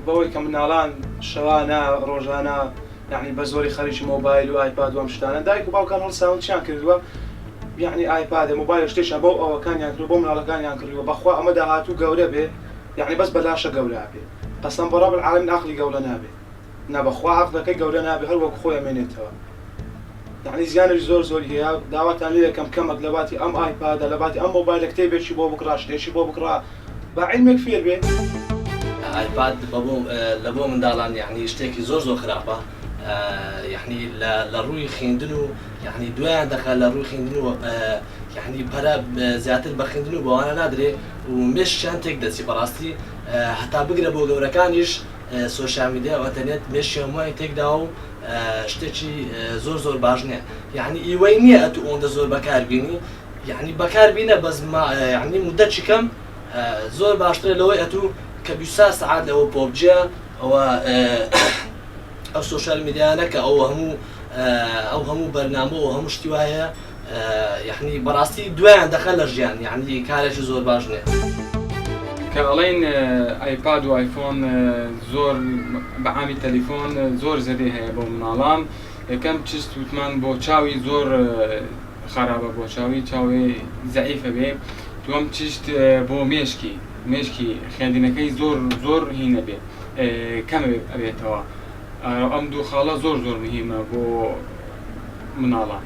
بەوەی کە مناڵان شەوانە ڕۆژانە یعنی بە زۆری خەریکی مۆبایل و ئایپاد وەم شتانە دایک و باوکان هەڵساوندیان کردووە یعنی ئایپادە مۆبایل شتێکە بۆ ئەوەکانیان کردو بۆ مناڵەکانیان کردووە بەخوا ئەمە داهاتوو گەورە بێ یعنی بەس بەلاشە گەورە بێ قەسەم بە ڕەب العالەمین عەقڵی گەورە نابێ نەبەخوا عەقڵەکەی گەورە نابێ هەر وەک خۆی ئەمێنێتەوە یعنی زیانش زۆری هەیە داواتان لێ یەکەم کەمەک لە باتی ئەم ئایپادە لە باتی ئەم مۆبایلە کتێبێکی بۆ بکڕا شتێکی بۆ بکڕا با عیلمێک فێر بێ ئایپاد لە بۆ منداڵان یعنی شتێکی زۆر خراپە یعنی لە ڕووی خوێندن و یعنی دوایان دەکات لە ڕووی خوێندن و یعنی پەرە زیاتر بە خوێندن و بەوانە نادرێ و مێشتیان تێک دەچی بەڕاستی هەتا بگرە بۆ گەورەکانیش سۆشیال میدیا و ئەتەنێت مێشتی هەمووی تێکدا و شتێکی زۆر باش نییە یعنی ئیوەی نییە ئەتو ئەوەندە زۆر بەکاربینی یعنی بەکاربینە بەس یعنی مودەتی کەم زۆر باشترە لەوەی ئەتو کە 20 ساعات لەوە پۆبجە ئەو سۆشیال میدیانە کە ئەو هەموو بەرنامە و هەموو شتی وایە یعنی بەڕاستی دوایان دەخەن لە ژیان یعنی کارێکی زۆر باش نییە کە ئەڵێن ئایپاد و ئایفۆن زۆر بەعامی تەلیفۆن زۆر زەدی هەیە بۆ مناڵان یەکەم چست وتمان بۆ چاوی زۆر خراپە بۆ چاوی زەعیفە بێ دووەم چشت بۆ مێشکی خوێندنەکەی زۆر هینە بێ کەم ئەبێتەوە ئەم دوو خاڵە زۆر مهمە بۆ مناڵان